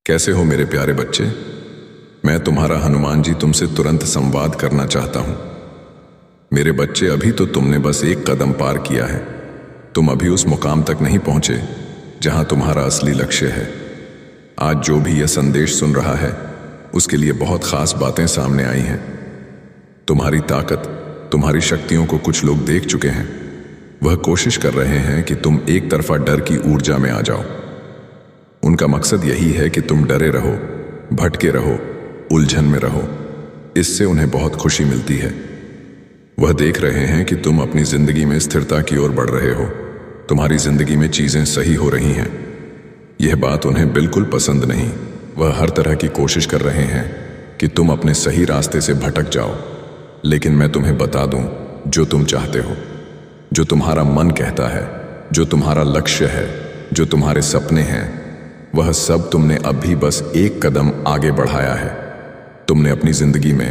कैसे हो मेरे प्यारे बच्चे। मैं तुम्हारा हनुमान जी तुमसे तुरंत संवाद करना चाहता हूं। मेरे बच्चे, अभी तो तुमने बस एक कदम पार किया है। तुम अभी उस मुकाम तक नहीं पहुंचे जहां तुम्हारा असली लक्ष्य है। आज जो भी यह संदेश सुन रहा है उसके लिए बहुत खास बातें सामने आई हैं। तुम्हारी ताकत, तुम्हारी शक्तियों को कुछ लोग देख चुके हैं। वह कोशिश कर रहे हैं कि तुम एक तरफा डर की ऊर्जा में आ जाओ। उनका मकसद यही है कि तुम डरे रहो, भटके रहो, उलझन में रहो। इससे उन्हें बहुत खुशी मिलती है। वह देख रहे हैं कि तुम अपनी जिंदगी में स्थिरता की ओर बढ़ रहे हो। तुम्हारी जिंदगी में चीजें सही हो रही हैं। यह बात उन्हें बिल्कुल पसंद नहीं। वह हर तरह की कोशिश कर रहे हैं कि तुम अपने सही रास्ते से भटक जाओ। लेकिन मैं तुम्हें बता दूं, जो तुम चाहते हो, जो तुम्हारा मन कहता है, जो तुम्हारा लक्ष्य है, जो तुम्हारे सपने हैं, वह सब तुमने अभी बस एक कदम आगे बढ़ाया है। तुमने अपनी जिंदगी में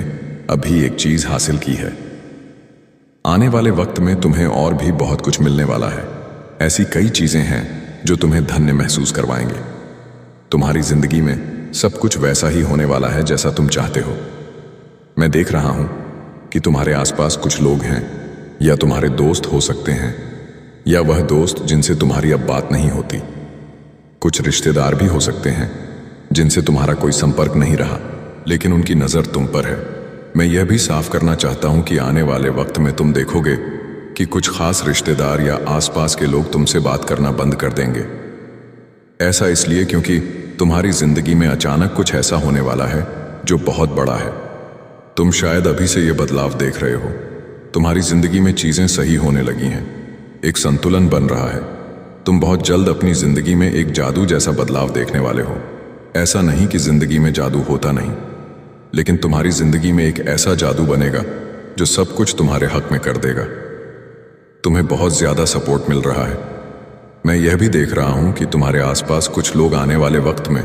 अभी एक चीज हासिल की है। आने वाले वक्त में तुम्हें और भी बहुत कुछ मिलने वाला है। ऐसी कई चीजें हैं जो तुम्हें धन्य महसूस करवाएंगे। तुम्हारी जिंदगी में सब कुछ वैसा ही होने वाला है जैसा तुम चाहते हो। मैं देख रहा हूं कि तुम्हारे आसपास कुछ लोग हैं, या तुम्हारे दोस्त हो सकते हैं, या वह दोस्त जिनसे तुम्हारी अब बात नहीं होती। कुछ रिश्तेदार भी हो सकते हैं जिनसे तुम्हारा कोई संपर्क नहीं रहा, लेकिन उनकी नजर तुम पर है। मैं यह भी साफ करना चाहता हूं कि आने वाले वक्त में तुम देखोगे कि कुछ खास रिश्तेदार या आसपास के लोग तुमसे बात करना बंद कर देंगे। ऐसा इसलिए क्योंकि तुम्हारी जिंदगी में अचानक कुछ ऐसा होने वाला है जो बहुत बड़ा है। तुम शायद अभी से यह बदलाव देख रहे हो। तुम्हारी जिंदगी में चीजें सही होने लगी हैं। एक संतुलन बन रहा है। तुम बहुत जल्द अपनी जिंदगी में एक जादू जैसा बदलाव देखने वाले हो। ऐसा नहीं कि जिंदगी में जादू होता नहीं, लेकिन तुम्हारी जिंदगी में एक ऐसा जादू बनेगा जो सब कुछ तुम्हारे हक में कर देगा। तुम्हें बहुत ज्यादा सपोर्ट मिल रहा है। मैं यह भी देख रहा हूं कि तुम्हारे आसपास कुछ लोग आने वाले वक्त में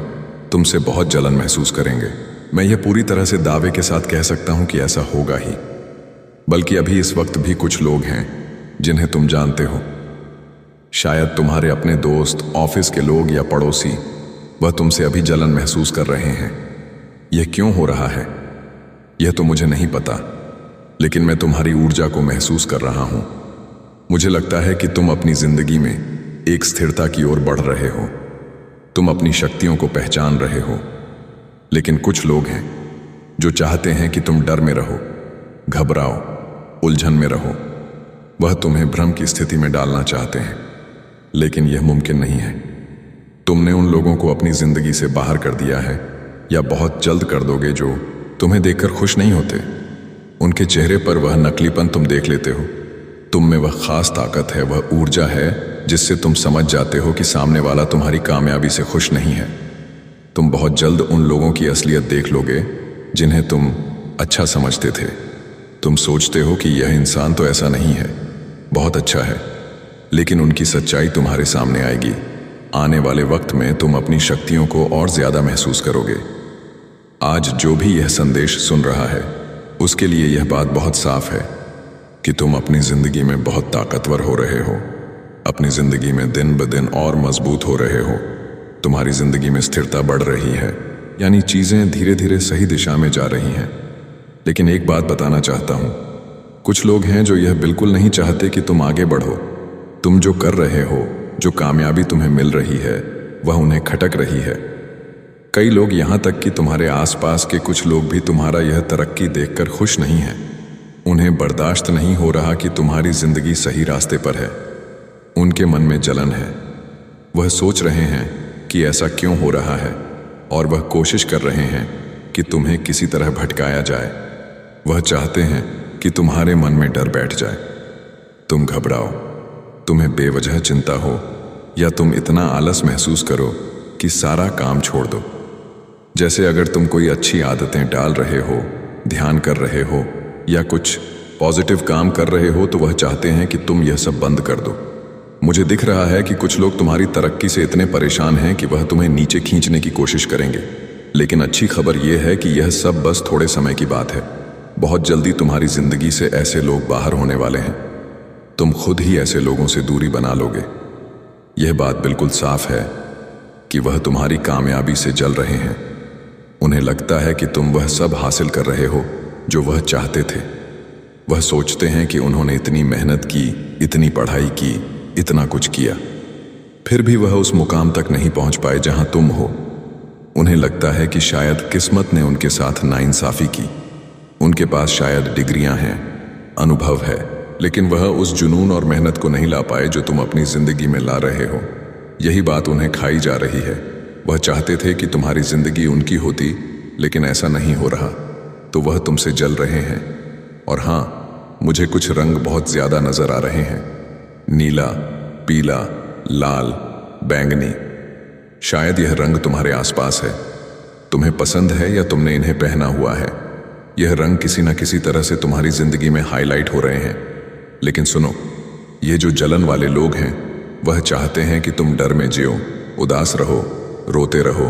तुमसे बहुत जलन महसूस करेंगे। मैं यह पूरी तरह से दावे के साथ कह सकता हूं कि ऐसा होगा ही। बल्कि अभी इस वक्त भी कुछ लोग हैं जिन्हें तुम जानते हो। शायद तुम्हारे अपने दोस्त, ऑफिस के लोग या पड़ोसी, वह तुमसे अभी जलन महसूस कर रहे हैं। यह क्यों हो रहा है यह तो मुझे नहीं पता, लेकिन मैं तुम्हारी ऊर्जा को महसूस कर रहा हूं। मुझे लगता है कि तुम अपनी जिंदगी में एक स्थिरता की ओर बढ़ रहे हो। तुम अपनी शक्तियों को पहचान रहे हो। लेकिन कुछ लोग हैं जो चाहते हैं कि तुम डर में रहो, घबराओ, उलझन में रहो। वह तुम्हें भ्रम की स्थिति में डालना चाहते हैं, लेकिन यह मुमकिन नहीं है। तुमने उन लोगों को अपनी जिंदगी से बाहर कर दिया है, या बहुत जल्द कर दोगे, जो तुम्हें देखकर खुश नहीं होते। उनके चेहरे पर वह नकलीपन तुम देख लेते हो। तुम में वह खास ताकत है, वह ऊर्जा है जिससे तुम समझ जाते हो कि सामने वाला तुम्हारी कामयाबी से खुश नहीं है। तुम बहुत जल्द उन लोगों की असलियत देख लोगे जिन्हें तुम अच्छा समझते थे। तुम सोचते हो कि यह इंसान तो ऐसा नहीं है, बहुत अच्छा है, लेकिन उनकी सच्चाई तुम्हारे सामने आएगी। आने वाले वक्त में तुम अपनी शक्तियों को और ज्यादा महसूस करोगे। आज जो भी यह संदेश सुन रहा है उसके लिए यह बात बहुत साफ है कि तुम अपनी जिंदगी में बहुत ताकतवर हो रहे हो। अपनी जिंदगी में दिन ब दिन और मजबूत हो रहे हो। तुम्हारी जिंदगी में स्थिरता बढ़ रही है, यानी चीजें धीरे धीरे सही दिशा में जा रही हैं। लेकिन एक बात बताना चाहता हूं, कुछ लोग हैं जो यह बिल्कुल नहीं चाहते कि तुम आगे बढ़ो। तुम जो कर रहे हो, जो कामयाबी तुम्हें मिल रही है, वह उन्हें खटक रही है। कई लोग, यहां तक कि तुम्हारे आसपास के कुछ लोग भी तुम्हारा यह तरक्की देखकर खुश नहीं हैं। उन्हें बर्दाश्त नहीं हो रहा कि तुम्हारी जिंदगी सही रास्ते पर है। उनके मन में जलन है। वह सोच रहे हैं कि ऐसा क्यों हो रहा है, और वह कोशिश कर रहे हैं कि तुम्हें किसी तरह भटकाया जाए। वह चाहते हैं कि तुम्हारे मन में डर बैठ जाए, तुम घबराओ, तुम्हें बेवजह चिंता हो, या तुम इतना आलस महसूस करो कि सारा काम छोड़ दो। जैसे अगर तुम कोई अच्छी आदतें डाल रहे हो, ध्यान कर रहे हो, या कुछ पॉजिटिव काम कर रहे हो, तो वह चाहते हैं कि तुम यह सब बंद कर दो। मुझे दिख रहा है कि कुछ लोग तुम्हारी तरक्की से इतने परेशान हैं कि वह तुम्हें नीचे खींचने की कोशिश करेंगे। लेकिन अच्छी खबर यह है कि यह सब बस थोड़े समय की बात है। बहुत जल्दी तुम्हारी जिंदगी से ऐसे लोग बाहर होने वाले हैं। तुम खुद ही ऐसे लोगों से दूरी बना लोगे। यह बात बिल्कुल साफ है कि वह तुम्हारी कामयाबी से जल रहे हैं। उन्हें लगता है कि तुम वह सब हासिल कर रहे हो जो वह चाहते थे। वह सोचते हैं कि उन्होंने इतनी मेहनत की, इतनी पढ़ाई की, इतना कुछ किया, फिर भी वह उस मुकाम तक नहीं पहुंच पाए जहां तुम हो। उन्हें लगता है कि शायद किस्मत ने उनके साथ नाइंसाफी की। उनके पास शायद डिग्रियां हैं, अनुभव है, लेकिन वह उस जुनून और मेहनत को नहीं ला पाए जो तुम अपनी जिंदगी में ला रहे हो। यही बात उन्हें खाई जा रही है। वह चाहते थे कि तुम्हारी जिंदगी उनकी होती, लेकिन ऐसा नहीं हो रहा, तो वह तुमसे जल रहे हैं। और हाँ, मुझे कुछ रंग बहुत ज्यादा नजर आ रहे हैं। नीला, पीला, लाल, बैंगनी। शायद यह रंग तुम्हारे आसपास है, तुम्हें पसंद है या तुमने इन्हें पहना हुआ है। यह रंग किसी न किसी तरह से तुम्हारी जिंदगी में हाईलाइट हो रहे हैं। लेकिन सुनो, ये जो जलन वाले लोग हैं, वह चाहते हैं कि तुम डर में जियो, उदास रहो, रोते रहो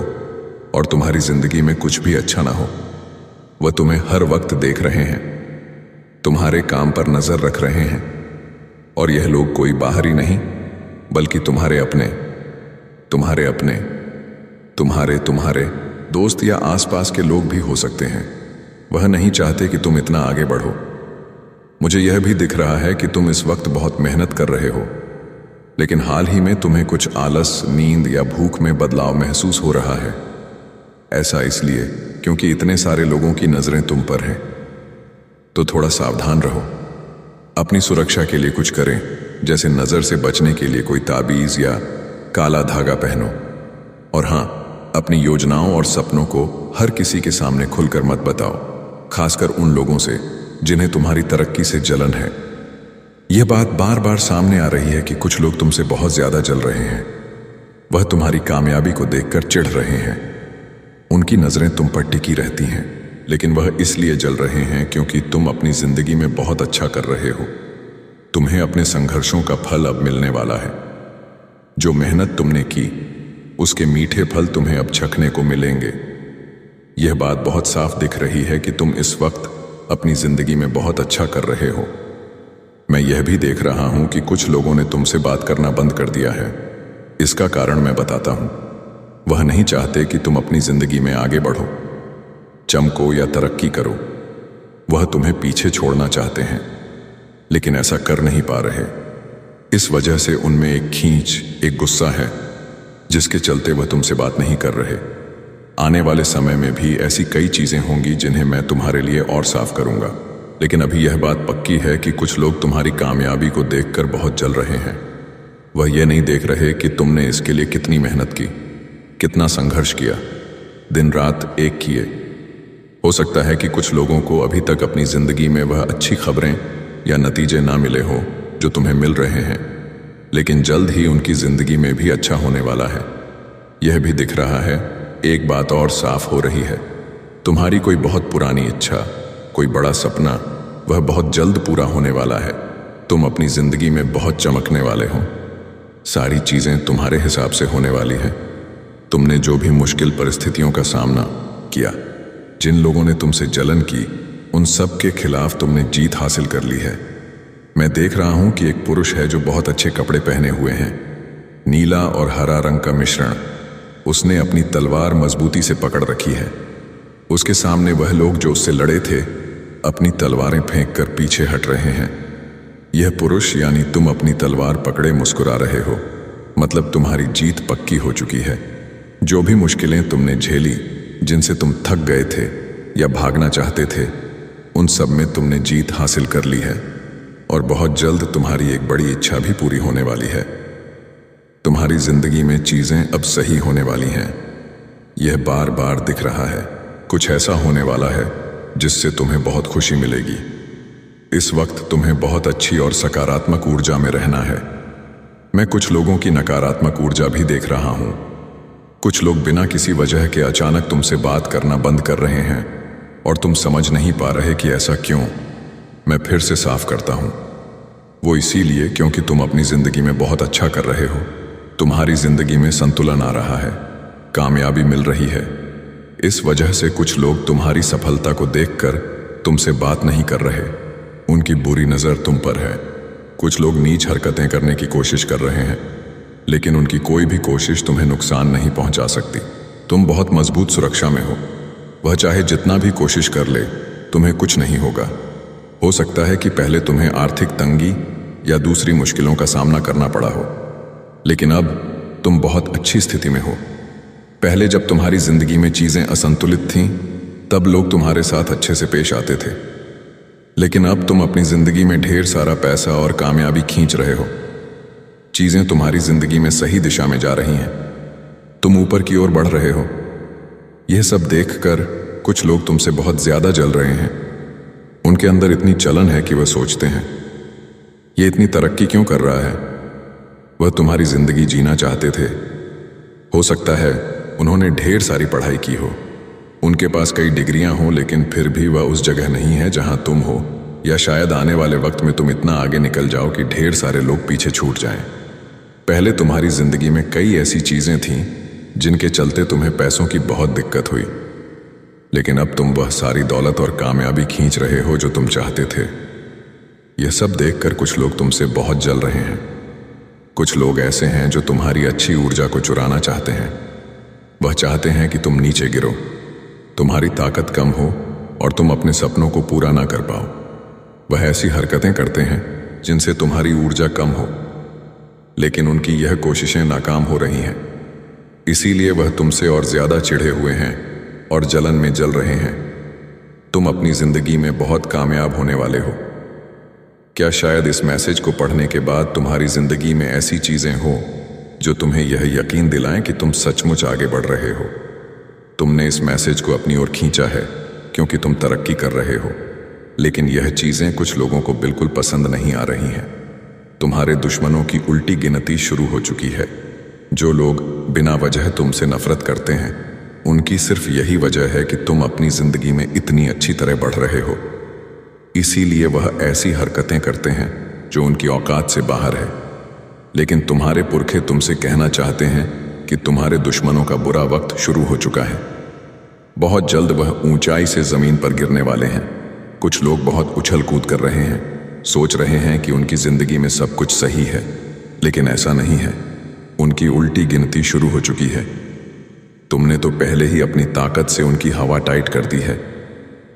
और तुम्हारी जिंदगी में कुछ भी अच्छा ना हो। वह तुम्हें हर वक्त देख रहे हैं, तुम्हारे काम पर नजर रख रहे हैं। और यह लोग कोई बाहरी नहीं, बल्कि तुम्हारे अपने, तुम्हारे दोस्त या आसपास के लोग भी हो सकते हैं। वह नहीं चाहते कि तुम इतना आगे बढ़ो। मुझे यह भी दिख रहा है कि तुम इस वक्त बहुत मेहनत कर रहे हो, लेकिन हाल ही में तुम्हें कुछ आलस, नींद या भूख में बदलाव महसूस हो रहा है। ऐसा इसलिए क्योंकि इतने सारे लोगों की नजरें तुम पर हैं। तो थोड़ा सावधान रहो। अपनी सुरक्षा के लिए कुछ करें, जैसे नजर से बचने के लिए कोई ताबीज या काला धागा पहनो। और हाँ, अपनी योजनाओं और सपनों को हर किसी के सामने खुलकर मत बताओ, खासकर उन लोगों से जिन्हें तुम्हारी तरक्की से जलन है। यह बात बार बार सामने आ रही है कि कुछ लोग तुमसे बहुत ज्यादा जल रहे हैं। वह तुम्हारी कामयाबी को देखकर चिढ़ रहे हैं। उनकी नजरें तुम पर टिकी रहती हैं, लेकिन वह इसलिए जल रहे हैं क्योंकि तुम अपनी जिंदगी में बहुत अच्छा कर रहे हो। तुम्हें अपने संघर्षों का फल अब मिलने वाला है। जो मेहनत तुमने की, उसके मीठे फल तुम्हें अब चखने को मिलेंगे। यह बात बहुत साफ दिख रही है कि तुम इस वक्त अपनी जिंदगी में बहुत अच्छा कर रहे हो। मैं यह भी देख रहा हूं कि कुछ लोगों ने तुमसे बात करना बंद कर दिया है। इसका कारण मैं बताता हूं। वह नहीं चाहते कि तुम अपनी जिंदगी में आगे बढ़ो, चमको या तरक्की करो। वह तुम्हें पीछे छोड़ना चाहते हैं, लेकिन ऐसा कर नहीं पा रहे। इस वजह से उनमें एक खींच, एक गुस्सा है, जिसके चलते वह तुमसे बात नहीं कर रहे। आने वाले समय में भी ऐसी कई चीजें होंगी जिन्हें मैं तुम्हारे लिए और साफ करूंगा। लेकिन अभी यह बात पक्की है कि कुछ लोग तुम्हारी कामयाबी को देखकर बहुत जल रहे हैं। वह यह नहीं देख रहे कि तुमने इसके लिए कितनी मेहनत की, कितना संघर्ष किया, दिन रात एक किए। हो सकता है कि कुछ लोगों को अभी तक अपनी जिंदगी में वह अच्छी खबरें या नतीजे ना मिले हो जो तुम्हें मिल रहे हैं, लेकिन जल्द ही उनकी जिंदगी में भी अच्छा होने वाला है। यह भी दिख रहा है। एक बात और साफ हो रही है, तुम्हारी कोई बहुत पुरानी इच्छा, कोई बड़ा सपना, वह बहुत जल्द पूरा होने वाला है। तुम अपनी जिंदगी में बहुत चमकने वाले हो। सारी चीजें तुम्हारे हिसाब से होने वाली है। तुमने जो भी मुश्किल परिस्थितियों का सामना किया, जिन लोगों ने तुमसे जलन की, उन सब के खिलाफ तुमने जीत हासिल कर ली है। मैं देख रहा हूं कि एक पुरुष है जो बहुत अच्छे कपड़े पहने हुए हैं, नीला और हरा रंग का मिश्रण। उसने अपनी तलवार मजबूती से पकड़ रखी है। उसके सामने वह लोग जो उससे लड़े थे, अपनी तलवारें फेंककर पीछे हट रहे हैं। यह पुरुष यानी तुम अपनी तलवार पकड़े मुस्कुरा रहे हो, मतलब तुम्हारी जीत पक्की हो चुकी है। जो भी मुश्किलें तुमने झेली, जिनसे तुम थक गए थे या भागना चाहते थे, उन सब में तुमने जीत हासिल कर ली है। और बहुत जल्द तुम्हारी एक बड़ी इच्छा भी पूरी होने वाली है। तुम्हारी जिंदगी में चीजें अब सही होने वाली हैं। यह बार बार दिख रहा है। कुछ ऐसा होने वाला है जिससे तुम्हें बहुत खुशी मिलेगी। इस वक्त तुम्हें बहुत अच्छी और सकारात्मक ऊर्जा में रहना है। मैं कुछ लोगों की नकारात्मक ऊर्जा भी देख रहा हूं। कुछ लोग बिना किसी वजह के अचानक तुमसे बात करना बंद कर रहे हैं और तुम समझ नहीं पा रहे कि ऐसा क्यों। मैं फिर से साफ करता हूं, वो इसीलिए क्योंकि तुम अपनी जिंदगी में बहुत अच्छा कर रहे हो। तुम्हारी जिंदगी में संतुलन आ रहा है, कामयाबी मिल रही है। इस वजह से कुछ लोग तुम्हारी सफलता को देखकर तुमसे बात नहीं कर रहे। उनकी बुरी नजर तुम पर है। कुछ लोग नीच हरकतें करने की कोशिश कर रहे हैं। लेकिन उनकी कोई भी कोशिश तुम्हें नुकसान नहीं पहुंचा सकती। तुम बहुत मजबूत सुरक्षा में हो। वह चाहे जितना भी कोशिश कर ले, तुम्हें कुछ नहीं होगा। हो सकता है कि पहले तुम्हें आर्थिक तंगी या दूसरी मुश्किलों का सामना करना पड़ा हो, लेकिन अब तुम बहुत अच्छी स्थिति में हो। पहले जब तुम्हारी जिंदगी में चीजें असंतुलित थीं, तब लोग तुम्हारे साथ अच्छे से पेश आते थे, लेकिन अब तुम अपनी जिंदगी में ढेर सारा पैसा और कामयाबी खींच रहे हो। चीजें तुम्हारी जिंदगी में सही दिशा में जा रही हैं। तुम ऊपर की ओर बढ़ रहे हो। यह सब देखकर कुछ लोग तुमसे बहुत ज्यादा जल रहे हैं। उनके अंदर इतनी जलन है कि वह सोचते हैं, ये इतनी तरक्की क्यों कर रहा है? वह तुम्हारी जिंदगी जीना चाहते थे। हो सकता है उन्होंने ढेर सारी पढ़ाई की हो, उनके पास कई डिग्रियां हो, लेकिन फिर भी वह उस जगह नहीं है जहां तुम हो। या शायद आने वाले वक्त में तुम इतना आगे निकल जाओ कि ढेर सारे लोग पीछे छूट जाएं। पहले तुम्हारी जिंदगी में कई ऐसी चीजें थीं जिनके चलते तुम्हें पैसों की बहुत दिक्कत हुई, लेकिन अब तुम वह सारी दौलत और कामयाबी खींच रहे हो जो तुम चाहते थे। यह सब देखकर कुछ लोग तुमसे बहुत जल रहे हैं। कुछ लोग ऐसे हैं जो तुम्हारी अच्छी ऊर्जा को चुराना चाहते हैं। वह चाहते हैं कि तुम नीचे गिरो, तुम्हारी ताकत कम हो और तुम अपने सपनों को पूरा ना कर पाओ। वह ऐसी हरकतें करते हैं जिनसे तुम्हारी ऊर्जा कम हो, लेकिन उनकी यह कोशिशें नाकाम हो रही हैं। इसीलिए वह तुमसे और ज्यादा चिढ़े हुए हैं और जलन में जल रहे हैं। तुम अपनी जिंदगी में बहुत कामयाब होने वाले हो। क्या शायद इस मैसेज को पढ़ने के बाद तुम्हारी जिंदगी में ऐसी चीजें हो जो तुम्हें यह यकीन दिलाएं कि तुम सचमुच आगे बढ़ रहे हो। तुमने इस मैसेज को अपनी ओर खींचा है क्योंकि तुम तरक्की कर रहे हो, लेकिन यह चीजें कुछ लोगों को बिल्कुल पसंद नहीं आ रही हैं। तुम्हारे दुश्मनों की उल्टी गिनती शुरू हो चुकी है। जो लोग बिना वजह तुमसे नफरत करते हैं, उनकी सिर्फ यही वजह है कि तुम अपनी जिंदगी में इतनी अच्छी तरह बढ़ रहे हो। इसीलिए वह ऐसी हरकतें करते हैं जो उनकी औकात से बाहर है। लेकिन तुम्हारे पुरखे तुमसे कहना चाहते हैं कि तुम्हारे दुश्मनों का बुरा वक्त शुरू हो चुका है। बहुत जल्द वह ऊंचाई से जमीन पर गिरने वाले हैं। कुछ लोग बहुत उछल कूद कर रहे हैं, सोच रहे हैं कि उनकी जिंदगी में सब कुछ सही है, लेकिन ऐसा नहीं है। उनकी उल्टी गिनती शुरू हो चुकी है। तुमने तो पहले ही अपनी ताकत से उनकी हवा टाइट कर दी है।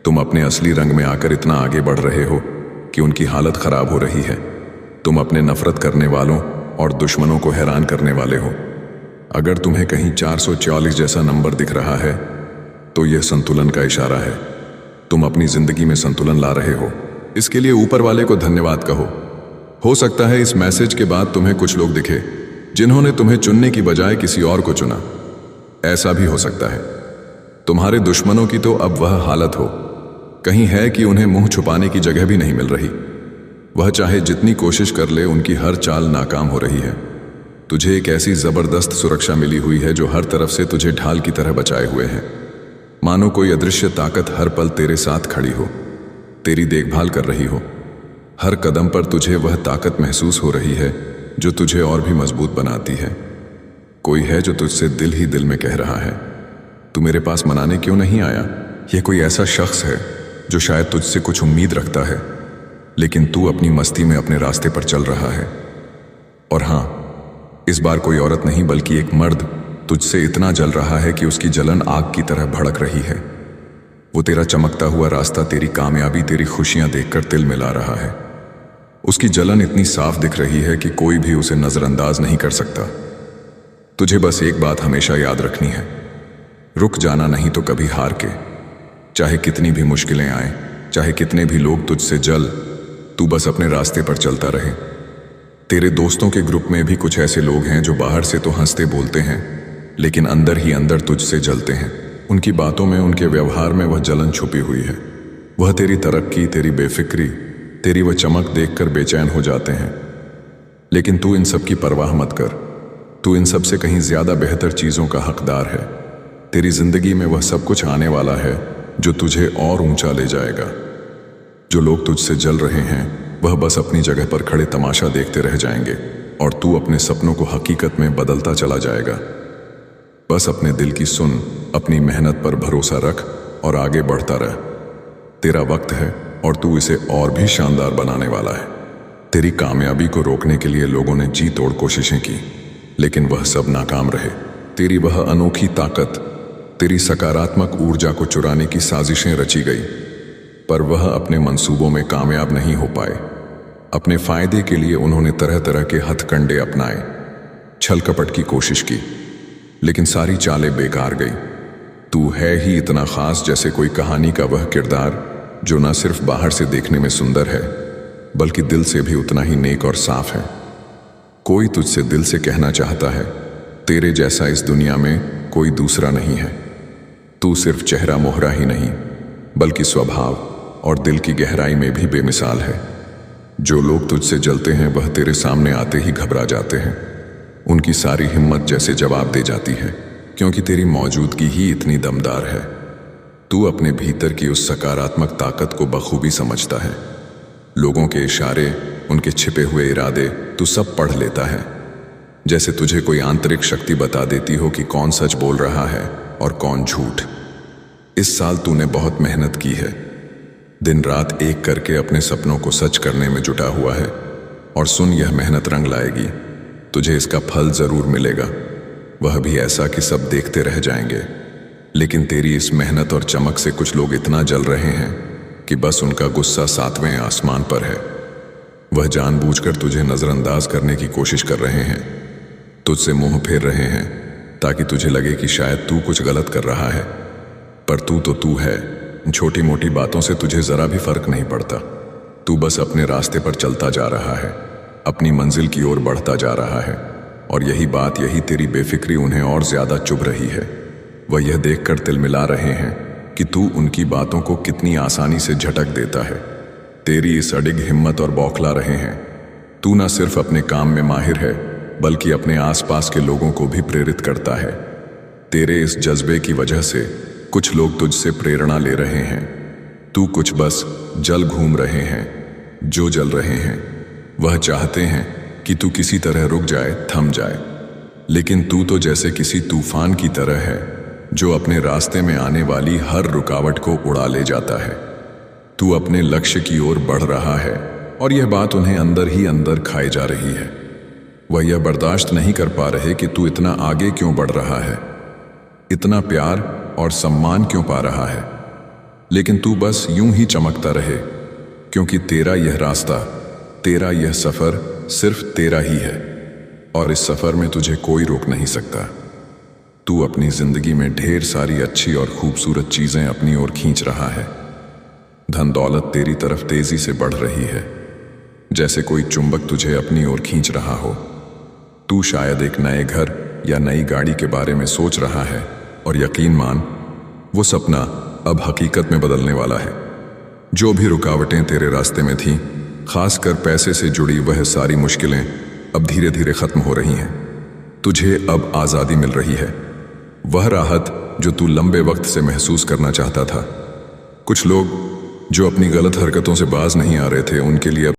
तुम अपने असली रंग में आकर इतना आगे बढ़ रहे हो कि उनकी हालत खराब हो रही है। तुम अपने नफरत करने वालों और दुश्मनों को हैरान करने वाले हो। अगर तुम्हें कहीं 444 जैसा नंबर दिख रहा है तो यह संतुलन का इशारा है। तुम अपनी जिंदगी में संतुलन ला रहे हो। इसके लिए ऊपर वाले को धन्यवाद कहो। हो सकता है इस मैसेज के बाद तुम्हें कुछ लोग दिखे जिन्होंने तुम्हें चुनने की बजाय किसी और को चुना। ऐसा भी हो सकता है। तुम्हारे दुश्मनों की तो अब वह हालत हो कहीं है कि उन्हें मुंह छुपाने की जगह भी नहीं मिल रही। वह चाहे जितनी कोशिश कर ले, उनकी हर चाल नाकाम हो रही है। तुझे एक ऐसी जबरदस्त सुरक्षा मिली हुई है जो हर तरफ से तुझे ढाल की तरह बचाए हुए है। मानो कोई अदृश्य ताकत हर पल तेरे साथ खड़ी हो, तेरी देखभाल कर रही हो। हर कदम पर तुझे वह ताकत महसूस हो रही है जो तुझे और भी मजबूत बनाती है। कोई है जो तुझसे दिल ही दिल में कह रहा है, तू मेरे पास मनाने क्यों नहीं आया? यह कोई ऐसा शख्स है जो शायद तुझसे कुछ उम्मीद रखता है, लेकिन तू अपनी मस्ती में अपने रास्ते पर चल रहा है। और हां, इस बार कोई औरत नहीं बल्कि एक मर्द तुझसे इतना जल रहा है कि उसकी जलन आग की तरह भड़क रही है। वो तेरा चमकता हुआ रास्ता, तेरी कामयाबी, तेरी खुशियां देखकर तिल मिला रहा है। उसकी जलन इतनी साफ दिख रही है कि कोई भी उसे नजरअंदाज नहीं कर सकता। तुझे बस एक बात हमेशा याद रखनी है, रुक जाना नहीं तो कभी हार के। चाहे कितनी भी मुश्किलें आए, चाहे कितने भी लोग तुझसे जल, तू बस अपने रास्ते पर चलता रहे। तेरे दोस्तों के ग्रुप में भी कुछ ऐसे लोग हैं जो बाहर से तो हंसते बोलते हैं, लेकिन अंदर ही अंदर तुझसे जलते हैं। उनकी बातों में, उनके व्यवहार में वह जलन छुपी हुई है। वह तेरी तरक्की, तेरी बेफिक्री, तेरी वह चमक देखकर बेचैन हो जाते हैं। लेकिन तू इन सब की परवाह मत कर। तू इन सब से कहीं ज्यादा बेहतर चीजों का हकदार है। तेरी जिंदगी में वह सब कुछ आने वाला है जो तुझे और ऊंचा ले जाएगा। जो लोग तुझसे जल रहे हैं वह बस अपनी जगह पर खड़े तमाशा देखते रह जाएंगे और तू अपने सपनों को हकीकत में बदलता चला जाएगा। बस अपने दिल की सुन, अपनी मेहनत पर भरोसा रख और आगे बढ़ता रह। तेरा वक्त है और तू इसे और भी शानदार बनाने वाला है। तेरी कामयाबी को रोकने के लिए लोगों ने जी तोड़ कोशिशें की, लेकिन वह सब नाकाम रहे। तेरी वह अनोखी ताकत, तेरी सकारात्मक ऊर्जा को चुराने की साजिशें रची गई, पर वह अपने मंसूबों में कामयाब नहीं हो पाए। अपने फायदे के लिए उन्होंने तरह तरह के हथकंडे अपनाए, छल कपट की कोशिश की, लेकिन सारी चालें बेकार गई। तू है ही इतना खास, जैसे कोई कहानी का वह किरदार जो न सिर्फ बाहर से देखने में सुंदर है, बल्कि दिल से भी उतना ही नेक और साफ है। कोई तुझसे दिल से कहना चाहता है, तेरे जैसा इस दुनिया में कोई दूसरा नहीं है। तू सिर्फ चेहरा मोहरा ही नहीं, बल्कि स्वभाव और दिल की गहराई में भी बेमिसाल है। जो लोग तुझसे जलते हैं वह तेरे सामने आते ही घबरा जाते हैं। उनकी सारी हिम्मत जैसे जवाब दे जाती है, क्योंकि तेरी मौजूदगी ही इतनी दमदार है। तू अपने भीतर की उस सकारात्मक ताकत को बखूबी समझता है। लोगों के इशारे, उनके छिपे हुए इरादे तू सब पढ़ लेता है, जैसे तुझे कोई आंतरिक शक्ति बता देती हो कि कौन सच बोल रहा है और कौन झूठ। इस साल तूने बहुत मेहनत की है, दिन रात एक करके अपने सपनों को सच करने में जुटा हुआ है। और सुन, यह मेहनत रंग लाएगी, तुझे इसका फल जरूर मिलेगा, वह भी ऐसा कि सब देखते रह जाएंगे। लेकिन तेरी इस मेहनत और चमक से कुछ लोग इतना जल रहे हैं कि बस उनका गुस्सा 7वें आसमान पर है। वह जानबूझकर तुझे नजरअंदाज करने की कोशिश कर रहे हैं, तुझसे मुंह फेर रहे हैं, ताकि तुझे लगे कि शायद तू कुछ गलत कर रहा है। पर तू तो तू है, छोटी मोटी बातों से तुझे जरा भी फर्क नहीं पड़ता। तू बस अपने रास्ते पर चलता जा रहा है, अपनी मंजिल की ओर बढ़ता जा रहा है। और यही बात, यही तेरी बेफिक्री उन्हें और ज्यादा चुभ रही है। वह यह देखकर तिलमिला रहे हैं कि तू उनकी बातों को कितनी आसानी से झटक देता है। तेरी इस अडिग हिम्मत और बौखला रहे हैं। तू न सिर्फ अपने काम में माहिर है, बल्कि अपने आसपास के लोगों को भी प्रेरित करता है। तेरे इस जज्बे की वजह से कुछ लोग तुझसे प्रेरणा ले रहे हैं। तू कुछ बस जल घूम रहे हैं। जो जल रहे हैं वह चाहते हैं कि तू किसी तरह रुक जाए, थम जाए। लेकिन तू तो जैसे किसी तूफान की तरह है, जो अपने रास्ते में आने वाली हर रुकावट को उड़ा ले जाता है। तू अपने लक्ष्य की ओर बढ़ रहा है, और यह बात उन्हें अंदर ही अंदर खाई जा रही है। वह यह बर्दाश्त नहीं कर पा रहे कि तू इतना आगे क्यों बढ़ रहा है, इतना प्यार और सम्मान क्यों पा रहा है। लेकिन तू बस यूं ही चमकता रहे, क्योंकि तेरा यह रास्ता, तेरा यह सफर सिर्फ तेरा ही है, और इस सफर में तुझे कोई रोक नहीं सकता। तू अपनी जिंदगी में ढेर सारी अच्छी और खूबसूरत चीजें अपनी ओर खींच रहा है। धन दौलत तेरी तरफ तेजी से बढ़ रही है, जैसे कोई चुंबक तुझे अपनी ओर खींच रहा हो। तू शायद एक नए घर या नई गाड़ी के बारे में सोच रहा है, और यकीन मान, वो सपना अब हकीकत में बदलने वाला है। जो भी रुकावटें तेरे रास्ते में थीं, खासकर पैसे से जुड़ी वह सारी मुश्किलें अब धीरे धीरे खत्म हो रही हैं। तुझे अब आज़ादी मिल रही है, वह राहत जो तू लंबे वक्त से महसूस करना चाहता था। कुछ लोग जो अपनी गलत हरकतों से बाज नहीं आ रहे थे, उनके लिए